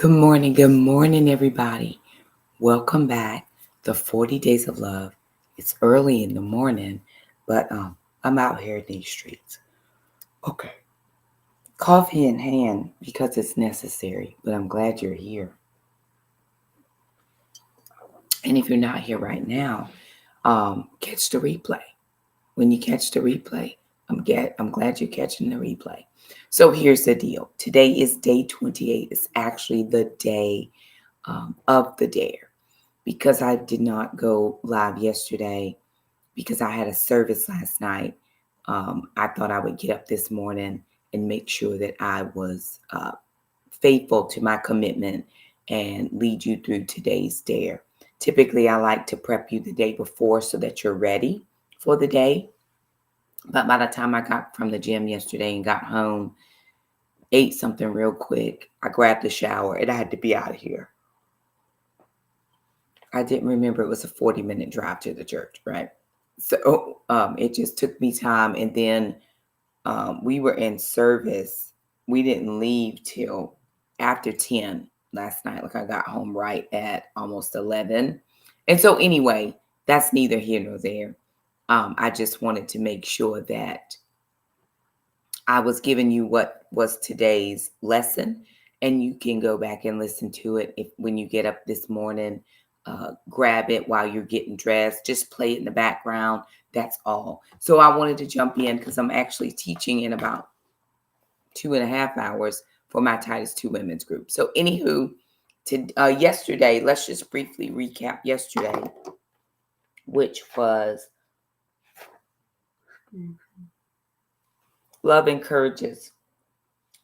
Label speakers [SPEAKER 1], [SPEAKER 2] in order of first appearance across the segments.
[SPEAKER 1] Good morning, everybody. Welcome back to 40 Days of Love. It's early in the morning, but I'm out here in these streets. Okay, coffee in hand because it's necessary, but I'm glad you're here. And if you're not here right now, catch the replay. When you catch the replay, I'm glad you're catching the replay. So here's the deal. Today is day 28. It's actually the day of the dare. Because I did not go live yesterday, because I had a service last night, I thought I would get up this morning and make sure that I was faithful to my commitment and lead you through today's dare. Typically, I like to prep you the day before so that you're ready for the day. But by the time I got from the gym yesterday and got home, ate something real quick, I grabbed the shower and I had to be out of here. I didn't remember it was a 40-minute drive to the church, right? So it just took me time. And then we were in service. We didn't leave till after 10 last night. Like I got home right at almost 11. And so anyway, that's neither here nor there. I just wanted to make sure that I was giving you what was today's lesson, and you can go back and listen to it when you get up this morning. Grab it while you're getting dressed. Just play it in the background. That's all. So I wanted to jump in because I'm actually teaching in about 2.5 hours for my Titus 2 women's group. So anywho, yesterday, let's just briefly recap yesterday, which was Love Encourages.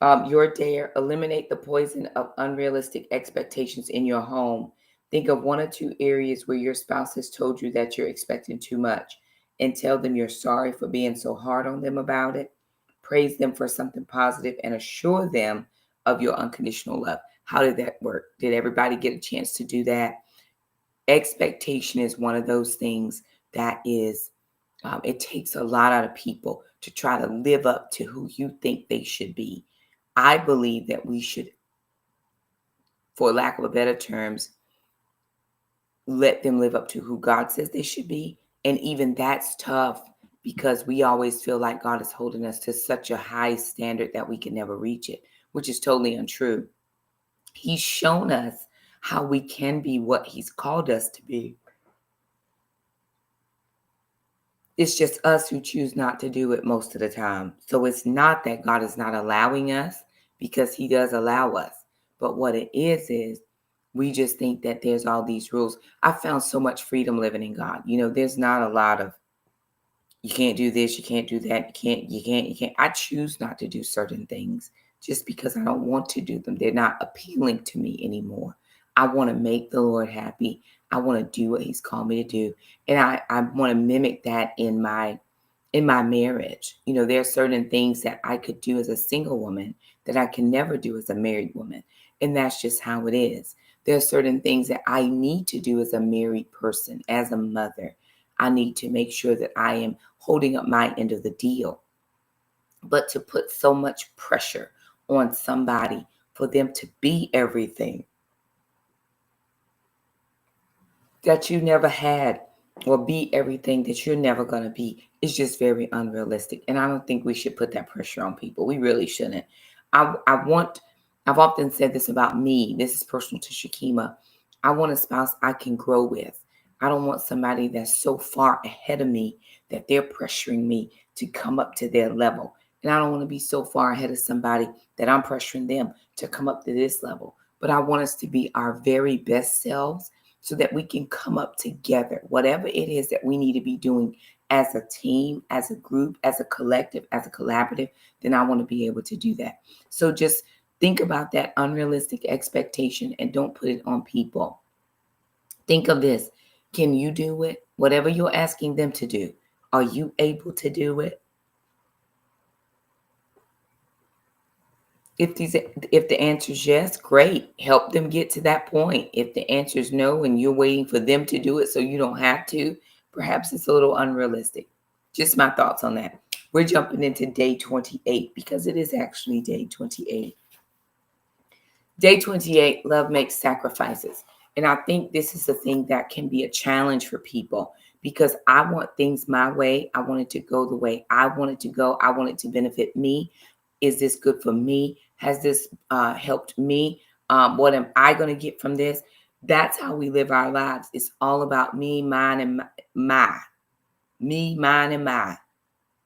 [SPEAKER 1] Your dare: eliminate the poison of unrealistic expectations in your home. Think of 1 or 2 areas where your spouse has told you that you're expecting too much, and tell them you're sorry for being so hard on them about it. Praise them for something positive and assure them of your unconditional love. How did that work? Did everybody get a chance to do that? Expectation is one of those things that is, it takes a lot out of people to try to live up to who you think they should be. I believe that we should, for lack of a better terms, let them live up to who God says they should be. And even that's tough because we always feel like God is holding us to such a high standard that we can never reach it, which is totally untrue. He's shown us how we can be what he's called us to be. It's just us who choose not to do it most of the time. So it's not that God is not allowing us, because he does allow us. But what it is we just think that there's all these rules. I found so much freedom living in God. There's not a lot of, you can't do this, you can't do that, you can't. I choose not to do certain ththings just because I don't want to do them. They're not appealing to me anymore. I want to make the Lord happy. I want to do what he's called me to do. And I want to mimic that in my marriage. There are certain things that I could do as a single woman that I can never do as a married woman. And that's just how it is. There are certain things that I need to do as a married person, as a mother. I need to make sure that I am holding up my end of the deal. But to put so much pressure on somebody for them to be everything that you never had, or be everything that you're never going to be, is just very unrealistic. And I don't think we should put that pressure on people. We really shouldn't. I've often said this about me. This is personal to Shakema. I want a spouse I can grow with. I don't want somebody that's so far ahead of me that they're pressuring me to come up to their level. And I don't want to be so far ahead of somebody that I'm pressuring them to come up to this level. But I want us to be our very best selves so that we can come up together, whatever it is that we need to be doing as a team, as a group, as a collective, as a collaborative. Then I want to be able to do that. So just think about that unrealistic expectation and don't put it on people. Think of this. Can you do it? Whatever you're asking them to do, are you able to do it? If the answer is yes, great. Help them get to that point. If the answer is no and you're waiting for them to do it so you don't have to, perhaps it's a little unrealistic. Just my thoughts on that. We're jumping into day 28 because it is actually day 28. Day 28, love makes sacrifices. And I think this is the thing that can be a challenge for people because I want things my way. I want it to go the way I want it to go. I want it to benefit me. Is this good for me? Has this helped me? What am I going to get from this? That's how we live our lives. It's all about me, mine, and my. Me, mine, and my.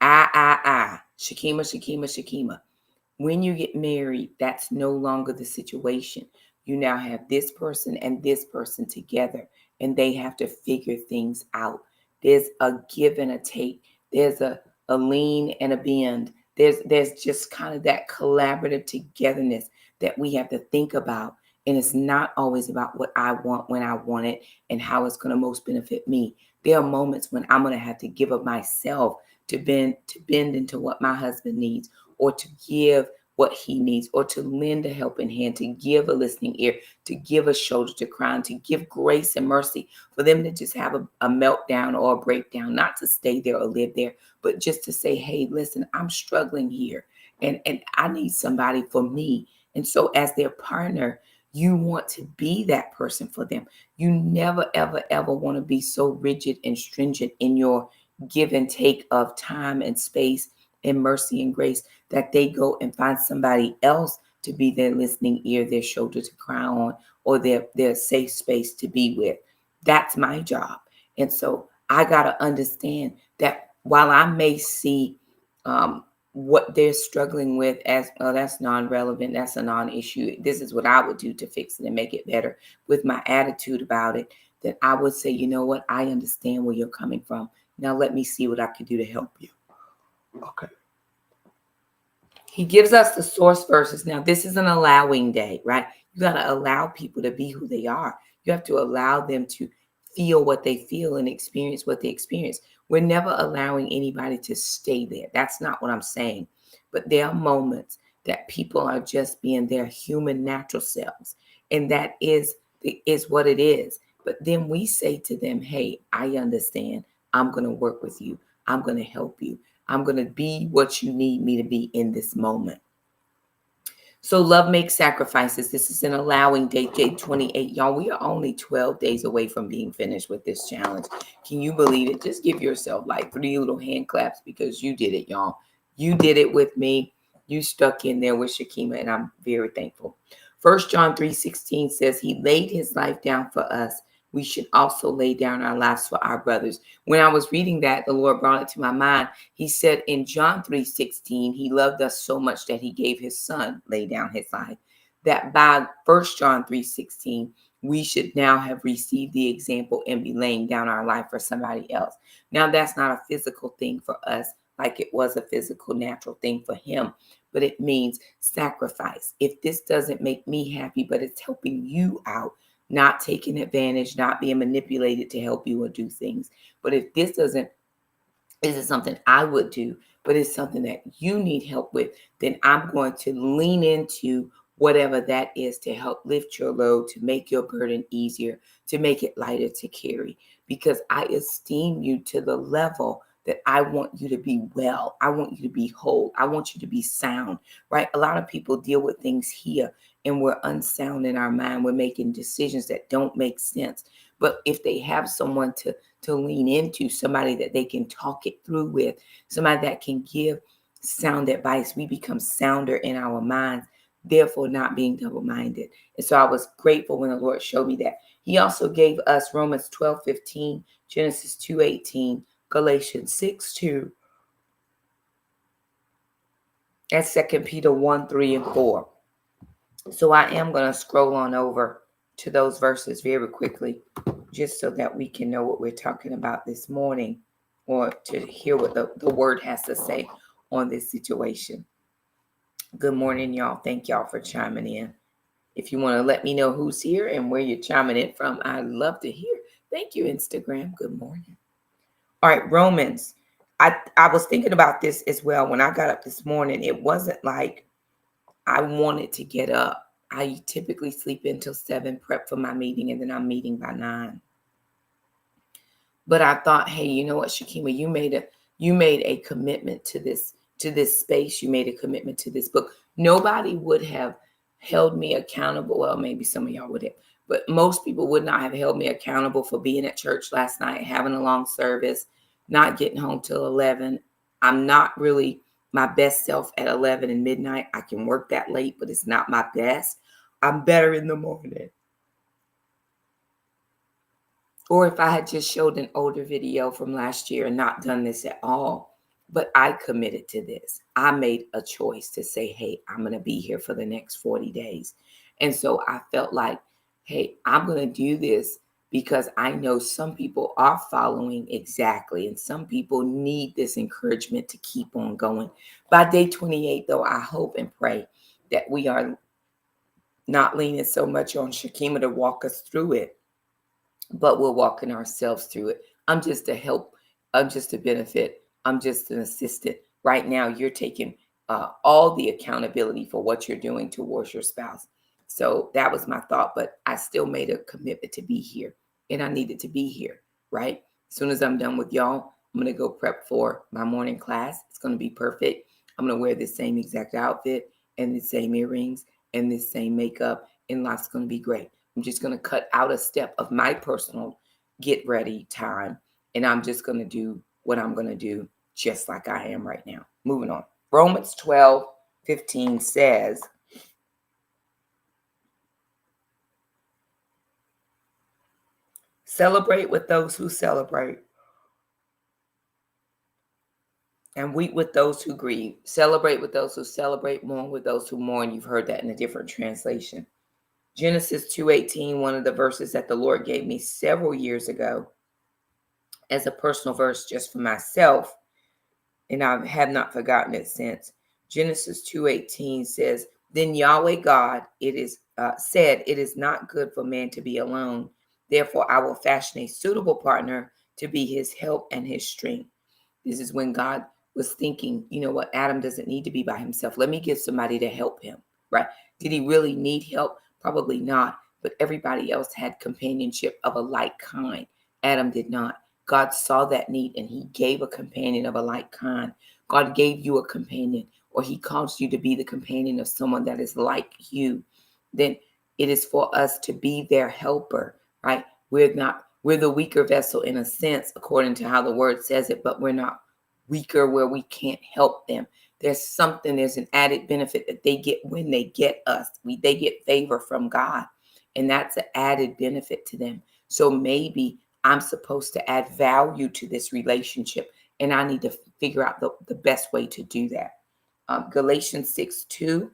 [SPEAKER 1] I. Shakema, Shakema, Shakema. When you get married, that's no longer the situation. You now have this person and this person together, and they have to figure things out. There's a give and a take. There's a lean and a bend. There's just kind of that collaborative togetherness that we have to think about. And it's not always about what I want when I want it and how it's going to most benefit me. There are moments when I'm going to have to give of myself to bend into what my husband needs, or to give what he needs, or to lend a helping hand, to give a listening ear, to give a shoulder to cry on, to give grace and mercy for them to just have a meltdown or a breakdown, not to stay there or live there, but just to say, hey, listen, I'm struggling here and I need somebody for me. And so as their partner, you want to be that person for them. You never, ever, ever want to be so rigid and stringent in your give and take of time and space and mercy and grace that they go and find somebody else to be their listening ear, their shoulder to cry on, or their safe space to be with. That's my job. And so I got to understand that while I may see what they're struggling with as, oh, that's non-relevant, that's a non-issue, this is what I would do to fix it and make it better, with my attitude about it, that I would say, you know what, I understand where you're coming from. Now let me see what I can do to help you. Okay. He gives us the source verses. Now, this is an allowing day, right? You got to allow people to be who they are. You have to allow them to feel what they feel and experience what they experience. We're never allowing anybody to stay there. That's not what I'm saying. But there are moments that people are just being their human natural selves. And that is what it is. But then we say to them, hey, I understand. I'm going to work with you. I'm going to help you. I'm going to be what you need me to be in this moment. So love makes sacrifices. This is an allowing day, day 28. Y'all, we are only 12 days away from being finished with this challenge. Can you believe it? Just give yourself like 3 little hand claps because you did it, y'all. You did it with me. You stuck in there with Shakema, and I'm very thankful. 1 John 3:16 says he laid his life down for us. We should also lay down our lives for our brothers. When I was reading that, the Lord brought it to my mind. He said in John 3:16, he loved us so much that he gave his son lay down his life. That by 1 John 3:16, we should now have received the example and be laying down our life for somebody else. Now, that's not a physical thing for us like it was a physical, natural thing for him, but it means sacrifice. If this doesn't make me happy, but it's helping you out, not taking advantage, not being manipulated to help you or do things. But if this isn't something I would do, but it's something that you need help with, then I'm going to lean into whatever that is to help lift your load, to make your burden easier, to make it lighter to carry, because I esteem you to the level that I want you to be well. I want you to be whole. I want you to be sound, right? A lot of people deal with things here and we're unsound in our mind. We're making decisions that don't make sense. But if they have someone to lean into, somebody that they can talk it through with, somebody that can give sound advice, we become sounder in our minds, therefore not being double-minded. And so I was grateful when the Lord showed me that. He also gave us Romans 12:15, Genesis 2:18, Galatians 6:2, and 2 Peter 1:3 and 4. So I am going to scroll on over to those verses very quickly, just so that we can know what we're talking about this morning, or to hear what the word has to say on this situation. Good morning, y'all. Thank y'all for chiming in. If you want to let me know who's here and where you're chiming in from, I'd love to hear. Thank you, Instagram. Good morning. All right, Romans. I was thinking about this as well when I got up this morning. It wasn't like I wanted to get up. I typically sleep until 7, prep for my meeting, and then I'm meeting by 9. But I thought, hey, you know what, Shakema, you made a commitment to this space. You made a commitment to this book. Nobody would have held me accountable. Well, maybe some of y'all would have, but most people would not have held me accountable for being at church last night, having a long service, not getting home till 11. I'm not really my best self at 11 and midnight. I can work that late, but it's not my best. I'm better in the morning. Or if I had just showed an older video from last year and not done this at all, but I committed to this. I made a choice to say, hey, I'm going to be here for the next 40 days. And so I felt like, hey, I'm going to do this because I know some people are following exactly, and some people need this encouragement to keep on going. By day 28, though, I hope and pray that we are not leaning so much on Shakema to walk us through it, but we're walking ourselves through it. I'm just a help. I'm just a benefit. I'm just an assistant. Right now, you're taking all the accountability for what you're doing towards your spouse. So that was my thought, but I still made a commitment to be here, and I needed to be here, right? As soon as I'm done with y'all, I'm going to go prep for my morning class. It's going to be perfect. I'm going to wear the same exact outfit and the same earrings and the same makeup, and life's going to be great. I'm just going to cut out a step of my personal get ready time. And I'm just going to do what I'm going to do just like I am right now. Moving on. Romans 12:15 says, celebrate with those who celebrate and weep with those who grieve. Celebrate with those who celebrate, mourn with those who mourn. You've heard that in a different translation. Genesis 2:18, one of the verses that the Lord gave me several years ago as a personal verse just for myself, and I have not forgotten it since. Genesis 2:18 says, then Yahweh God said, it is not good for man to be alone. Therefore, I will fashion a suitable partner to be his help and his strength. This is when God was thinking, you know what, Adam doesn't need to be by himself. Let me give somebody to help him, right? Did he really need help? Probably not. But everybody else had companionship of a like kind. Adam did not. God saw that need and he gave a companion of a like kind. God gave you a companion, or he calls you to be the companion of someone that is like you. Then it is for us to be their helper, right? We're the weaker vessel in a sense, according to how the word says it, but we're not weaker where we can't help them. There's an added benefit that they get when they get us. They get favor from God, and that's an added benefit to them. So maybe I'm supposed to add value to this relationship, and I need to figure out the best way to do that. Galatians 6:2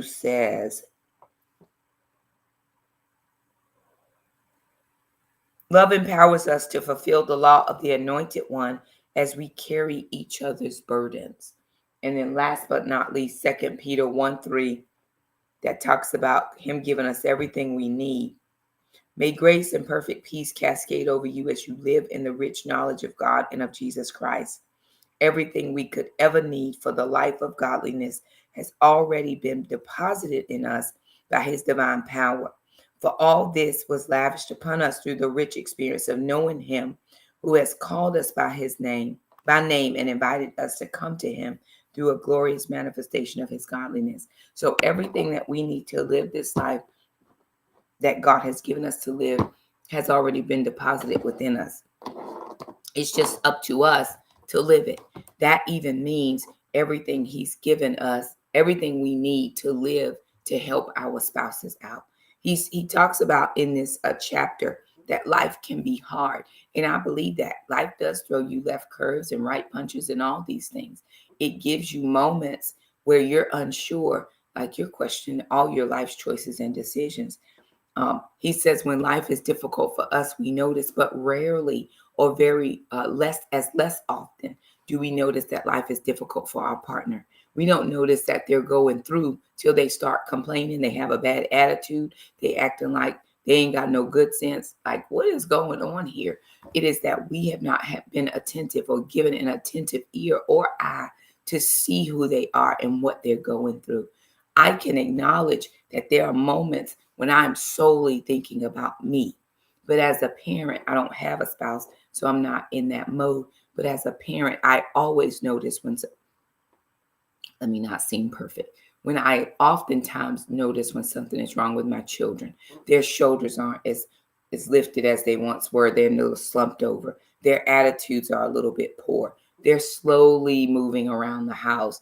[SPEAKER 1] says, love empowers us to fulfill the law of the anointed one as we carry each other's burdens. And then last but not least, 2 Peter 1:3, that talks about him giving us everything we need. May grace and perfect peace cascade over you as you live in the rich knowledge of God and of Jesus Christ. Everything we could ever need for the life of godliness has already been deposited in us by his divine power. For all this was lavished upon us through the rich experience of knowing him who has called us by name, and invited us to come to him through a glorious manifestation of his godliness. So everything that we need to live this life that God has given us to live has already been deposited within us. It's just up to us to live it. That even means everything he's given us, everything we need to live to help our spouses out. He talks about in this chapter that life can be hard. And I believe that life does throw you left curves and right punches and all these things. It gives you moments where you're unsure, like you're questioning all your life's choices and decisions. He says when life is difficult for us, we notice, but rarely or very less often do we notice that life is difficult for our partner. We don't notice that they're going through till they start complaining. They have a bad attitude. They acting like they ain't got no good sense. Like, what is going on here? It is that we have not been attentive or given an attentive ear or eye to see who they are and what they're going through. I can acknowledge that there are moments when I'm solely thinking about me. But as a parent, I don't have a spouse, so I'm not in that mode. But as a parent, I always notice when Let me not seem perfect. When I oftentimes notice when something is wrong with my children, their shoulders aren't as lifted as they once were. They're a little slumped over. Their attitudes are a little bit poor. They're slowly moving around the house.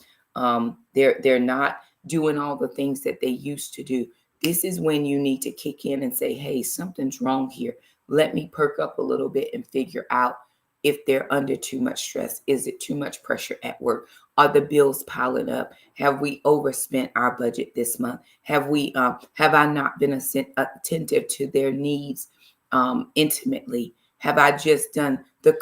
[SPEAKER 1] They're not doing all the things that they used to do. This is when you need to kick in and say, hey, something's wrong here. Let me perk up a little bit and figure out if they're under too much stress. Is it too much pressure at work? Are the bills piling up? Have we overspent our budget this month? Have I not been attentive to their needs intimately? Have I just done the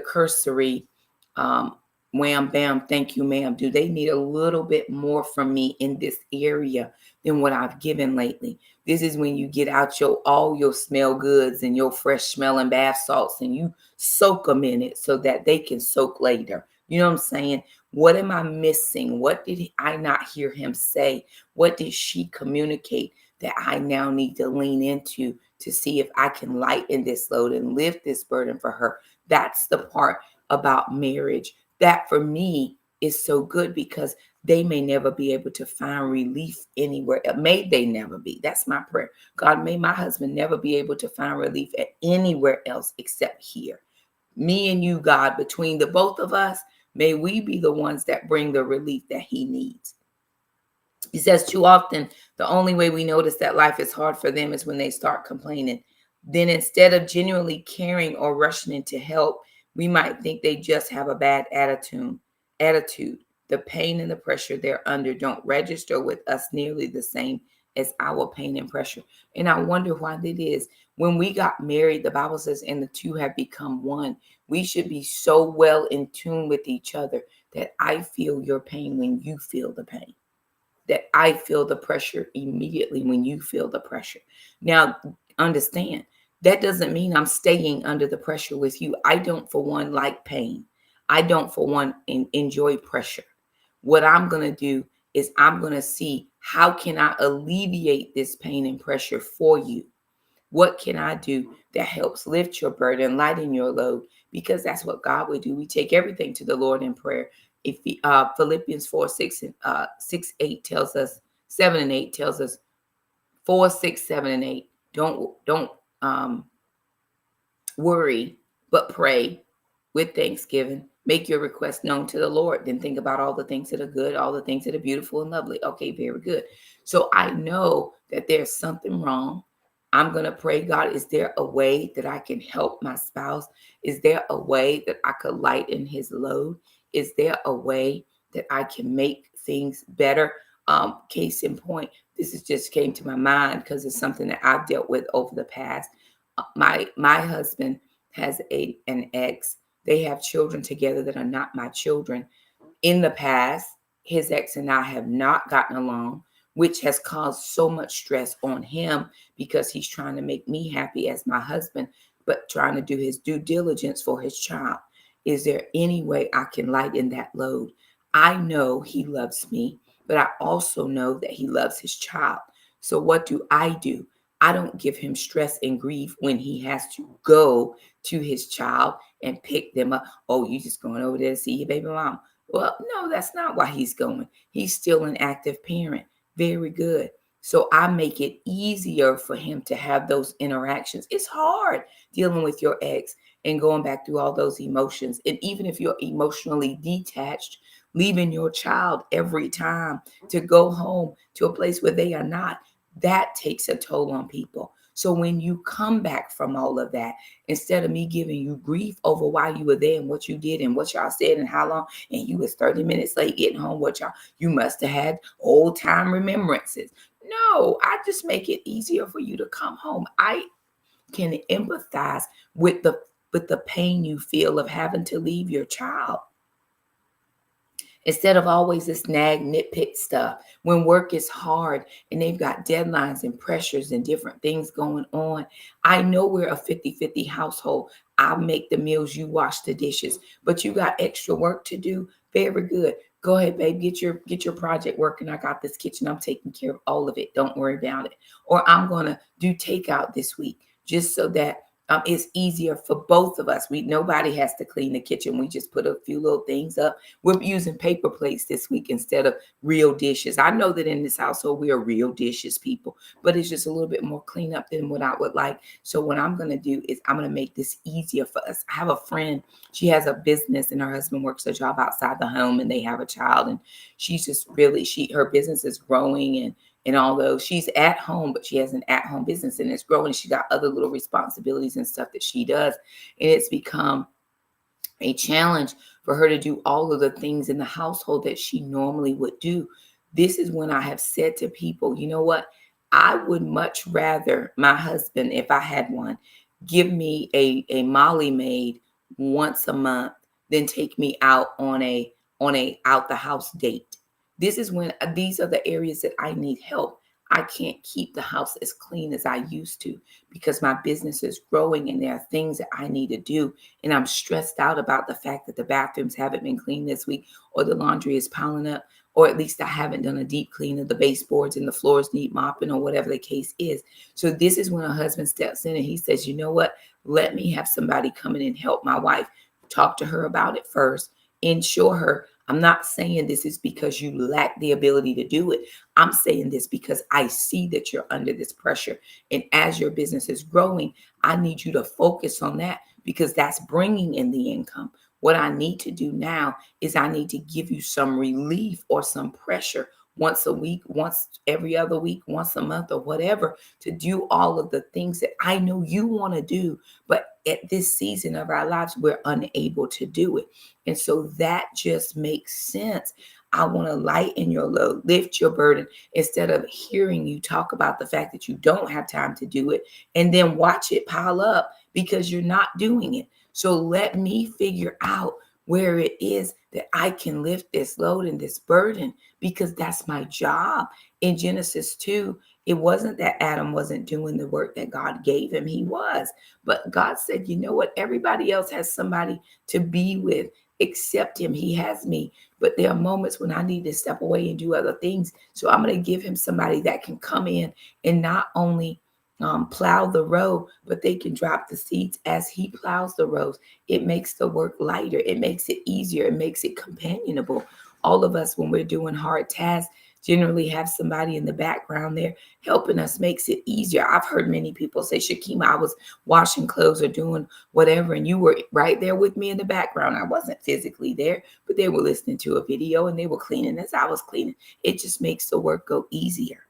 [SPEAKER 1] cursory um, wham bam, thank you, ma'am? Do they need a little bit more from me in this area than what I've given lately? This is when you get out all your smell goods and your fresh smelling bath salts and you soak them in it so that they can soak later. You know what I'm saying? What am I missing? What did I not hear him say? What did she communicate that I now need to lean into to see if I can lighten this load and lift this burden for her? That's the part about marriage that for me is so good, because they may never be able to find relief anywhere. May they never be. That's my prayer. God, may my husband never be able to find relief at anywhere else except here. Me and you, God, between the both of us, may we be the ones that bring the relief that he needs. He says too often, the only way we notice that life is hard for them is when they start complaining. Then instead of genuinely caring or rushing in to help, we might think they just have a bad attitude. The pain and the pressure they're under don't register with us nearly the same as our pain and pressure. And I wonder why that is. When we got married, the Bible says, and the two have become one. We should be so well in tune with each other that I feel your pain when you feel the pain, that I feel the pressure immediately when you feel the pressure. Now, understand, that doesn't mean I'm staying under the pressure with you. I don't, for one, like pain. I don't, for one, enjoy pressure. What I'm going to do is I'm going to see, how can I alleviate this pain and pressure for you? What can I do that helps lift your burden, lighten your load? Because that's what God would do. We take everything to the Lord in prayer. If Philippians 6, 8 tells us, 7 and 8 tells us, 4, 6, 7, and 8. Don't worry, but pray with thanksgiving. Make your request known to the Lord. Then think about all the things that are good, all the things that are beautiful and lovely. Okay, very good. So I know that there's something wrong. I'm going to pray, God, is there a way that I can help my spouse? Is there a way that I could lighten his load? Is there a way that I can make things better? Case in point, this is just came to my mind because it's something that I've dealt with over the past. My husband has an ex. They have children together that are not my children. In the past, his ex and I have not gotten along, which has caused so much stress on him because he's trying to make me happy as my husband, but trying to do his due diligence for his child. Is there any way I can lighten that load? I know he loves me, but I also know that he loves his child. So what do? I don't give him stress and grief when he has to go to his child and pick them up. Oh, you just going over there to see your baby mom. Well, no, that's not why he's going. He's still an active parent. Very good. So I make it easier for him to have those interactions. It's hard dealing with your ex and going back through all those emotions. And even if you're emotionally detached, leaving your child every time to go home to a place where they are not, that takes a toll on people. So when you come back from all of that, instead of me giving you grief over why you were there and what you did and what y'all said and how long, and you was 30 minutes late getting home, you must have had old time remembrances. No, I just make it easier for you to come home. I can empathize with the pain you feel of having to leave your child. Instead of always this nitpick stuff, when work is hard and they've got deadlines and pressures and different things going on. I know we're a 50-50 household. I make the meals, you wash the dishes, but you got extra work to do. Very good. Go ahead, babe, get your project working. I got this kitchen. I'm taking care of all of it. Don't worry about it. Or I'm going to do takeout this week just so that It's easier for both of us. Nobody has to clean the kitchen. We just put a few little things up. We're using paper plates this week instead of real dishes. I know that in this household we are real dishes people, but it's just a little bit more cleanup than what I would like. So what I'm going to do is I'm going to make this easier for us. I have a friend. She has a business and her husband works a job outside the home, and they have a child, and she's just really her business is growing, and although she's at home, but she has an at-home business and it's growing, she got other little responsibilities and stuff that she does. And it's become a challenge for her to do all of the things in the household that she normally would do. This is when I have said to people, you know what? I would much rather my husband, if I had one, give me a Molly maid once a month than take me out on a out the house date. This is when these are the areas that I need help. I can't keep the house as clean as I used to because my business is growing and there are things that I need to do. And I'm stressed out about the fact that the bathrooms haven't been cleaned this week, or the laundry is piling up, or at least I haven't done a deep clean of the baseboards and the floors need mopping, or whatever the case is. So this is when a husband steps in and he says, you know what? Let me have somebody come in and help my wife. Talk to her about it first. Ensure her. I'm not saying this is because you lack the ability to do it. I'm saying this because I see that you're under this pressure. And as your business is growing, I need you to focus on that because that's bringing in the income. What I need to do now is I need to give you some relief or some pressure once a week, once every other week, once a month, or whatever, to do all of the things that I know you want to do. But at this season of our lives, we're unable to do it. And so that just makes sense. I want to lighten your load, lift your burden, instead of hearing you talk about the fact that you don't have time to do it and then watch it pile up because you're not doing it. So let me figure out where it is that I can lift this load and this burden, because that's my job. In Genesis 2, it wasn't that Adam wasn't doing the work that God gave him. He was. But God said, you know what? Everybody else has somebody to be with except him. He has me. But there are moments when I need to step away and do other things. So I'm going to give him somebody that can come in and not only plow the row, but they can drop the seeds as he plows the rows. It makes the work lighter. It makes it easier. It makes it companionable. All of us, when we're doing hard tasks, generally have somebody in the background there helping us, makes it easier. I've heard many people say, Shakema, I was washing clothes or doing whatever, and you were right there with me in the background. I wasn't physically there, but they were listening to a video and they were cleaning as I was cleaning. It just makes the work go easier.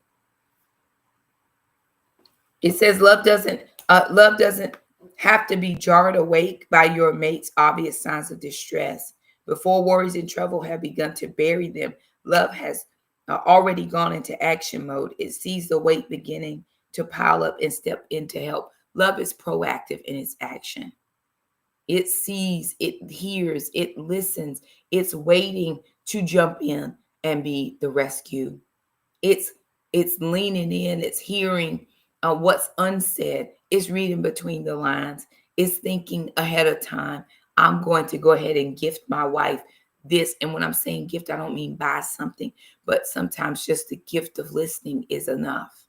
[SPEAKER 1] It says love doesn't have to be jarred awake by your mate's obvious signs of distress. Before worries and trouble have begun to bury them, love has already gone into action mode. It sees the weight beginning to pile up and step in to help. Love is proactive in its action. It sees, it hears, it listens. It's waiting to jump in and be the rescue. It's it's leaning in, it's hearing what's unsaid, it's reading between the lines, it's thinking ahead of time. I'm going to go ahead and gift my wife this. And when I'm saying gift, I don't mean buy something, but sometimes just the gift of listening is enough.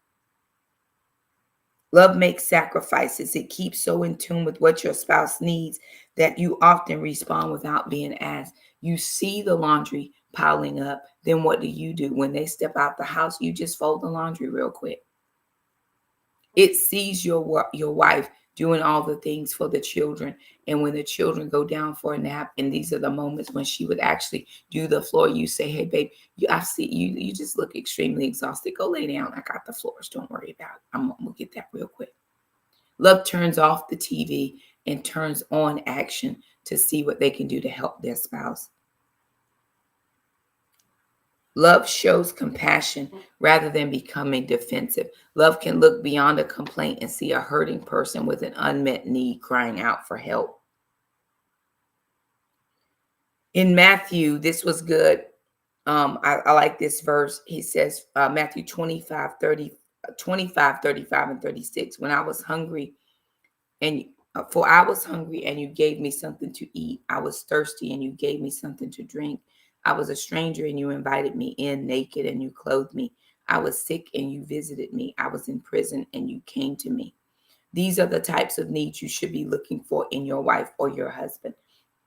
[SPEAKER 1] Love makes sacrifices. It keeps so in tune with what your spouse needs that you often respond without being asked. You see the laundry piling up. Then what do? When they step out the house, you just fold the laundry real quick. It sees your wife doing all the things for the children. And when the children go down for a nap, and these are the moments when she would actually do the floor, you say, hey, babe, I see you just look extremely exhausted. Go lay down. I got the floors. Don't worry about it. I'm going to get that real quick. Love turns off the TV and turns on action to see what they can do to help their spouse. Love shows compassion rather than becoming defensive. Love can look beyond a complaint and see a hurting person with an unmet need crying out for help. In Matthew, this was good. I like this verse. He says, Matthew 25, 35, and 36. When I was hungry, and for I was hungry and you gave me something to eat. I was thirsty and you gave me something to drink. I was a stranger and you invited me in, naked and you clothed me. I was sick and you visited me. I was in prison and you came to me. These are the types of needs you should be looking for in your wife or your husband.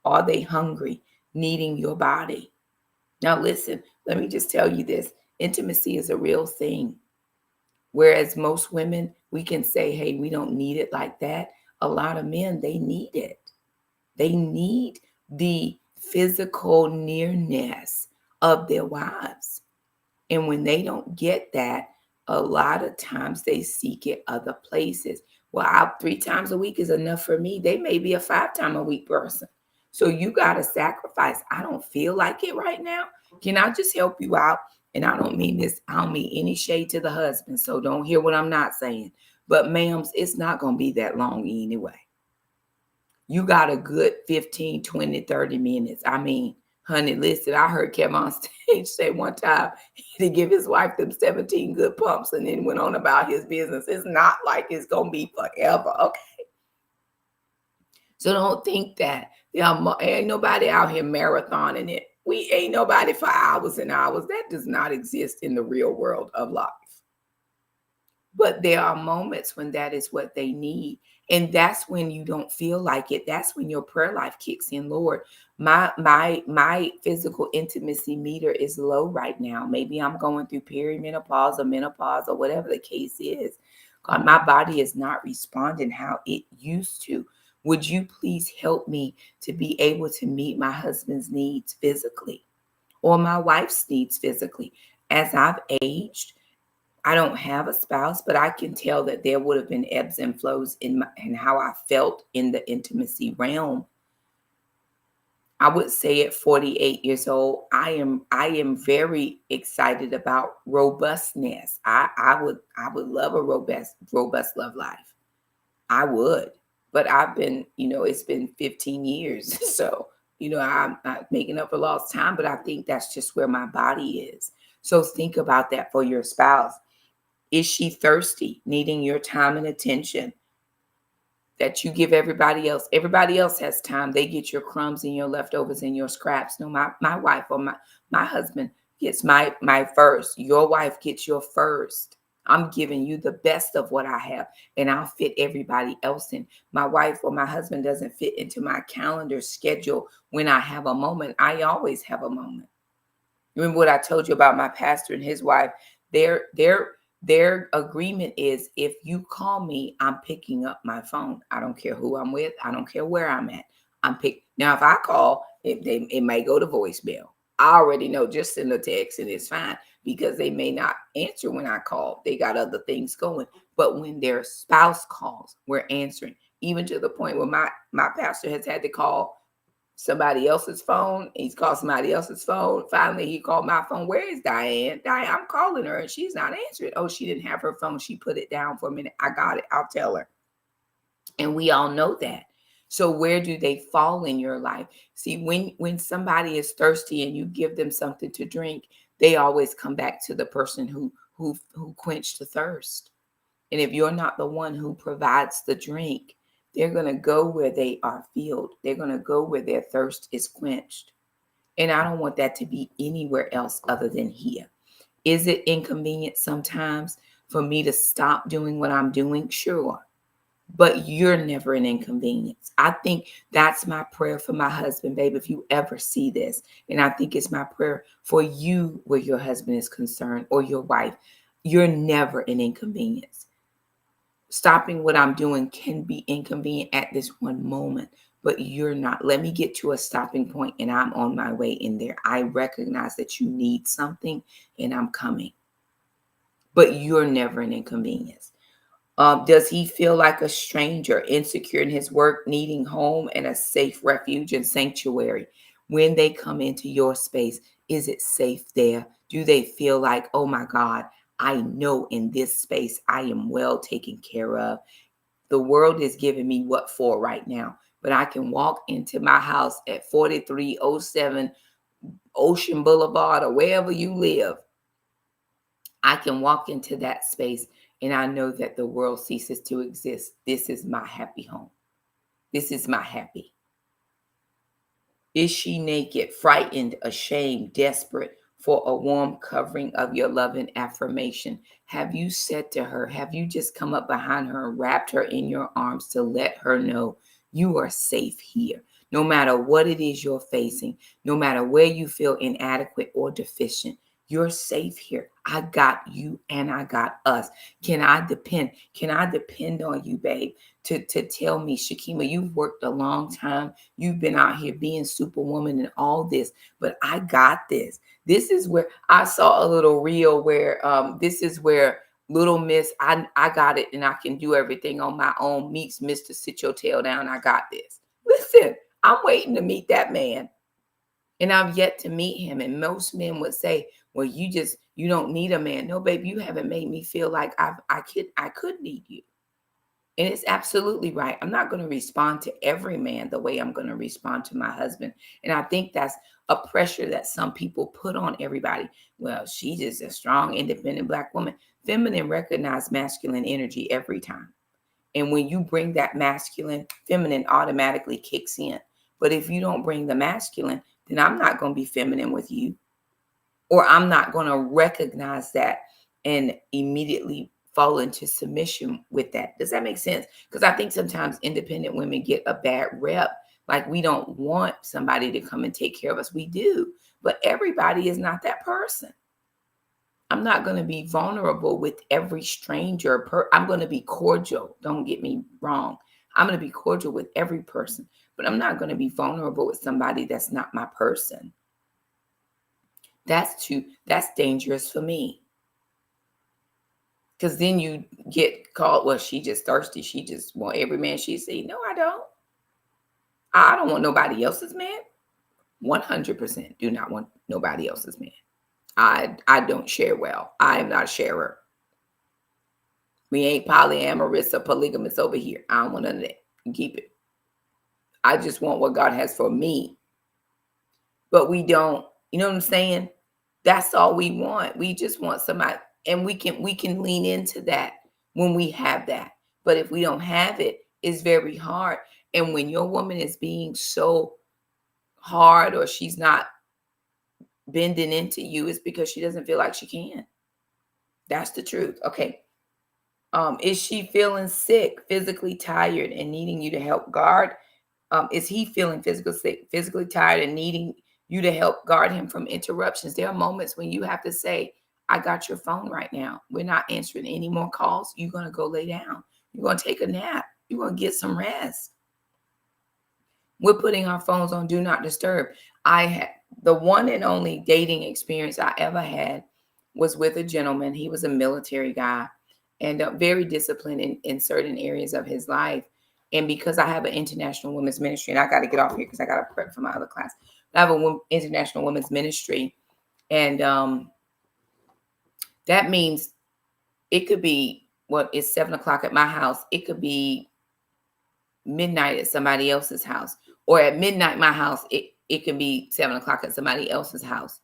[SPEAKER 1] Are they hungry, needing your body? Now, listen, let me just tell you this. Intimacy is a real thing. Whereas most women, we can say, hey, we don't need it like that. A lot of men, they need it. They need the physical nearness of their wives. And when they don't get that, a lot of times they seek it other places. Well, 3 times a week is enough for me. They may be a 5-time-a-week person. So you got to sacrifice. I don't feel like it right now. Can I just help you out? And I don't mean this, I don't mean any shade to the husband. So don't hear what I'm not saying. But ma'ams, it's not going to be that long anyway. You got a good 15, 20, 30 minutes. I mean, honey, listen, I heard Kevin on stage say one time to give his wife them 17 good pumps and then went on about his business. It's not like it's going to be forever, okay? So don't think that ain't nobody out here marathoning it. We ain't nobody for hours and hours. That does not exist in the real world of life. But there are moments when that is what they need. And that's when you don't feel like it. That's when your prayer life kicks in. Lord, my physical intimacy meter is low right now. Maybe I'm going through perimenopause or menopause or whatever the case is. God, my body is not responding how it used to. Would you please help me to be able to meet my husband's needs physically or my wife's needs physically? As I've aged, I don't have a spouse, but I can tell that there would have been ebbs and flows in how I felt in the intimacy realm. I would say at 48 years old, I am very excited about robustness. I would love a robust love life. I would, but I've been, it's been 15 years, so I'm not making up for lost time. But I think that's just where my body is. So think about that for your spouse. Is she thirsty, needing your time and attention that you give everybody else? Everybody else has time. They get your crumbs and your leftovers and your scraps. No, my wife or my husband gets my first. Your wife gets your first. I'm giving you the best of what I have, and I'll fit everybody else in. My wife or my husband doesn't fit into my calendar schedule when I have a moment. I always have a moment. Remember what I told you about my pastor and his wife? Their agreement is, if you call me, I'm picking up my phone. I don't care who I'm with. I don't care where I'm at. Now, if I call, it may go to voicemail. I already know, just send a text and it's fine, because they may not answer when I call. They got other things going. But when their spouse calls, we're answering. Even to the point where my pastor has had to call somebody else's phone. He's called somebody else's phone. Finally, he called my phone. Where is Diane? Diane, I'm calling her and she's not answering. Oh, she didn't have her phone. She put it down for a minute. I got it. I'll tell her. And we all know that. So where do they fall in your life? See, when somebody is thirsty and you give them something to drink, they always come back to the person who quenched the thirst. And if you're not the one who provides the drink, they're going to go where they are filled. They're going to go where their thirst is quenched. And I don't want that to be anywhere else other than here. Is it inconvenient sometimes for me to stop doing what I'm doing? Sure. But you're never an inconvenience. I think that's my prayer for my husband, babe, if you ever see this. And I think it's my prayer for you where your husband is concerned, or your wife. You're never an inconvenience. Stopping what I'm doing can be inconvenient at this one moment, but you're not. Let me get to a stopping point and I'm on my way in there. I recognize that you need something and I'm coming, but you're never an inconvenience. Does he feel like a stranger, insecure in his work, needing home and a safe refuge and sanctuary? When they come into your space, is it safe there? Do they feel like, oh my God, I know in this space I am well taken care of? The world is giving me what for right now, but I can walk into my house at 4307 Ocean Boulevard or wherever you live. I can walk into that space and I know that the world ceases to exist. This is my happy home. This is my happy. Is she naked, frightened, ashamed, desperate, for a warm covering of your love and affirmation? Have you said to her, have you just come up behind her and wrapped her in your arms to let her know you are safe here? No matter what it is you're facing, no matter where you feel inadequate or deficient, you're safe here. I got you and I got us. Can I depend? Can I depend on you, babe, to tell me, Shakema, you've worked a long time. You've been out here being superwoman and all this, but I got this. This is where I saw a little reel where this is where little miss, I got it and I can do everything on my own meets Mr. Sit Your Tail Down. I got this. Listen, I'm waiting to meet that man. And I've yet to meet him. And most men would say, well, you don't need a man. No, babe, you haven't made me feel like I could need you. And it's absolutely right. I'm not going to respond to every man the way I'm going to respond to my husband. And I think that's a pressure that some people put on everybody. Well, she's just a strong, independent Black woman. Feminine recognize masculine energy every time. And when you bring that masculine, feminine automatically kicks in. But if you don't bring the masculine, then I'm not going to be feminine with you. Or I'm not going to recognize that and immediately fall into submission with that. Does that make sense? Because I think sometimes independent women get a bad rep. Like we don't want somebody to come and take care of us. We do. But everybody is not that person. I'm not going to be vulnerable with every stranger. I'm going to be cordial. Don't get me wrong. I'm going to be cordial with every person. But I'm not going to be vulnerable with somebody that's not my person. That's dangerous for me. Because then you get called, well, she just thirsty. She just want every man she see. No, I don't. I don't want nobody else's man. 100% do not want nobody else's man. I don't share well. I am not a sharer. We ain't polyamorous or polygamous over here. I don't want none of that. Keep it. I just want what God has for me. But we don't, you know what I'm saying? That's all we want. We just want somebody, and we can lean into that when we have that. But if we don't have it, it's very hard. And when your woman is being so hard or she's not bending into you, it's because she doesn't feel like she can. That's the truth. Okay. Is she feeling sick, physically tired, and needing you to help guard? Is he feeling physically tired, and needing you to help guard him from interruptions? There are moments when you have to say, I got your phone right now. We're not answering any more calls. You're going to go lay down. You're going to take a nap. You're going to get some rest. We're putting our phones on Do Not Disturb. I had the one and only dating experience I ever had was with a gentleman. He was a military guy and very disciplined in certain areas of his life. And because I have an international women's ministry, and I got to get off here because I got to prep for my other class. I have an international women's ministry. And that means it could be, it's 7 o'clock at my house. It could be midnight at somebody else's house. Or at midnight, my house, it can be 7 o'clock at somebody else's house.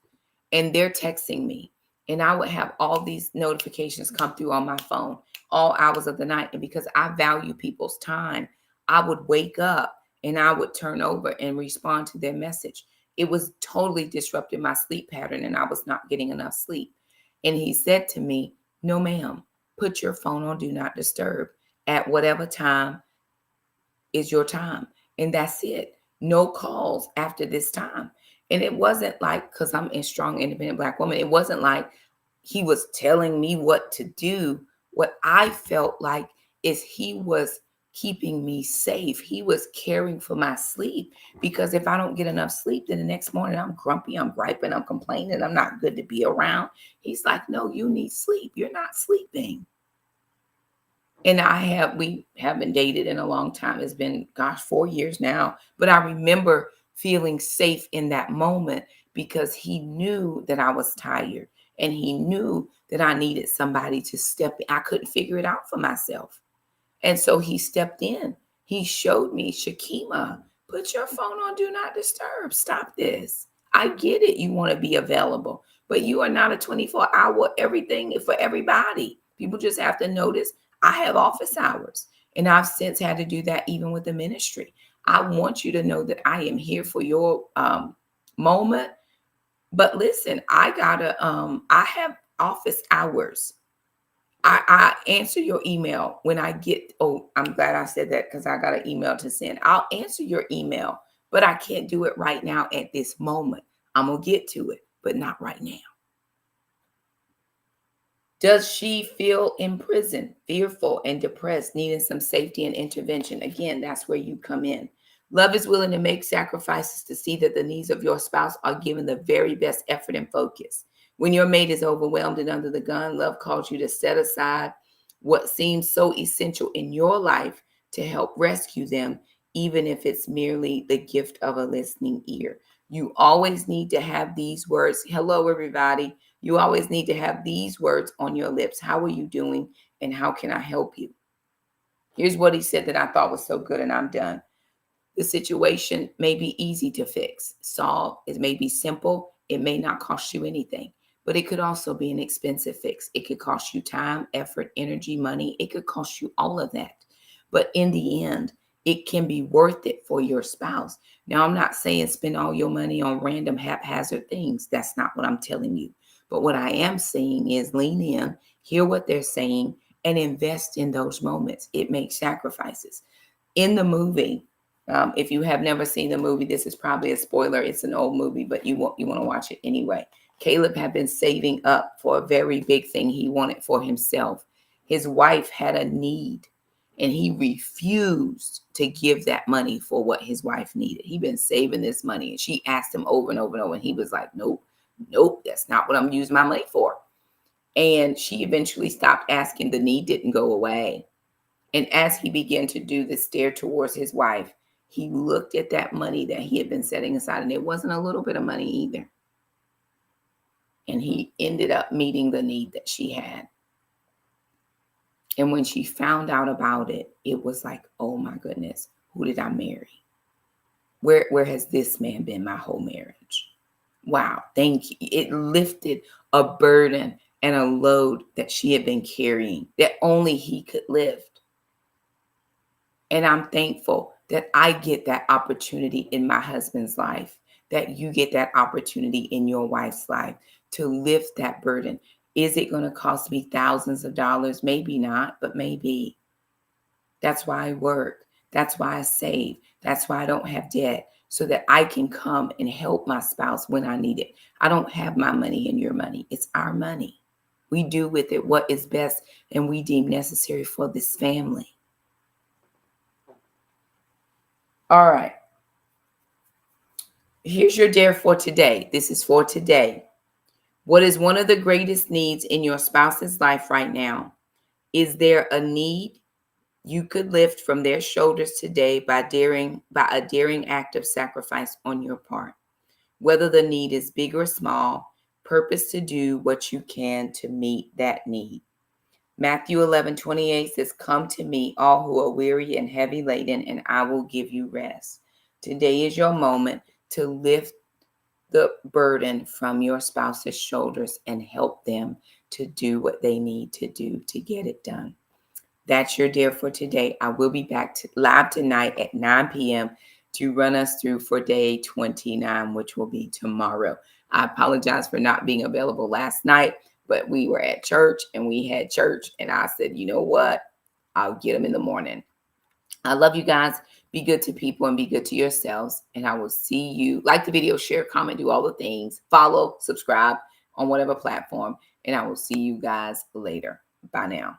[SPEAKER 1] And they're texting me. And I would have all these notifications come through on my phone all hours of the night. And because I value people's time, I would wake up and I would turn over and respond to their message. It was totally disrupting my sleep pattern and I was not getting enough sleep. And he said to me, no, ma'am, put your phone on Do Not Disturb at whatever time is your time. And that's it. No calls after this time. And it wasn't like, because I'm a strong, independent Black woman, it wasn't like he was telling me what to do. What I felt like is he was keeping me safe. He was caring for my sleep, because if I don't get enough sleep, then the next morning I'm grumpy, I'm griping, I'm complaining, I'm not good to be around. He's like, no, you need sleep. You're not sleeping. And we haven't dated in a long time. It's been, 4 years now. But I remember feeling safe in that moment because he knew that I was tired and he knew that I needed somebody to step in. I couldn't figure it out for myself. And so he stepped in. He showed me, Shakema, put your phone on Do Not Disturb. Stop this. I get it. You want to be available, but you are not a 24-hour everything for everybody. People just have to notice I have office hours, and I've since had to do that even with the ministry. I want you to know that I am here for your moment, But listen, I have office hours. I answer your email when I get, oh, I'm glad I said that because I got an email to send. I'll answer your email, but I can't do it right now at this moment. I'm going to get to it, but not right now. Does she feel imprisoned, fearful, and depressed, needing some safety and intervention? Again, that's where you come in. Love is willing to make sacrifices to see that the needs of your spouse are given the very best effort and focus. When your mate is overwhelmed and under the gun, love calls you to set aside what seems so essential in your life to help rescue them, even if it's merely the gift of a listening ear. You always need to have these words. Hello, everybody. You always need to have these words on your lips. How are you doing? And how can I help you? Here's what he said that I thought was so good, and I'm done. The situation may be easy to fix, solve. It may be simple. It may not cost you anything, but it could also be an expensive fix. It could cost you time, effort, energy, money. It could cost you all of that. But in the end, it can be worth it for your spouse. Now, I'm not saying spend all your money on random haphazard things. That's not what I'm telling you. But what I am saying is lean in, hear what they're saying, and invest in those moments. It makes sacrifices. In the movie, if you have never seen the movie, this is probably a spoiler. It's an old movie, but you want to watch it anyway. Caleb had been saving up for a very big thing he wanted for himself. His wife had a need, and he refused to give that money for what his wife needed. He'd been saving this money, and she asked him over and over and over, and he was like, nope, that's not what I'm using my money for. And she eventually stopped asking. The need didn't go away. And as he began to do the stare towards his wife, he looked at that money that he had been setting aside, and it wasn't a little bit of money either. And he ended up meeting the need that she had. And when she found out about it, it was like, oh my goodness, who did I marry? Where has this man been my whole marriage? Wow, thank you. It lifted a burden and a load that she had been carrying that only he could lift. And I'm thankful that I get that opportunity in my husband's life, that you get that opportunity in your wife's life to lift that burden. Is it going to cost me thousands of dollars? Maybe not, but maybe. That's why I work. That's why I save. That's why I don't have debt, so that I can come and help my spouse when I need it. I don't have my money and your money. It's our money. We do with it what is best and we deem necessary for this family. All right. Here's your dare for today. This is for today. What is one of the greatest needs in your spouse's life right now? Is there a need you could lift from their shoulders today by a daring act of sacrifice on your part? Whether the need is big or small, purpose to do what you can to meet that need. Matthew 11:28 says, come to me, all who are weary and heavy laden, and I will give you rest. Today is your moment to lift the burden from your spouse's shoulders and help them to do what they need to do to get it done. That's your dare for today. I will be back live tonight at 9 p.m. to run us through for day 29, which will be tomorrow. I apologize for not being available last night, but we were at church and we had church, and I said, you know what? I'll get them in the morning. I love you guys. Be good to people and be good to yourselves. And I will see you. Like the video, share, comment, do all the things. Follow, subscribe on whatever platform. And I will see you guys later. Bye now.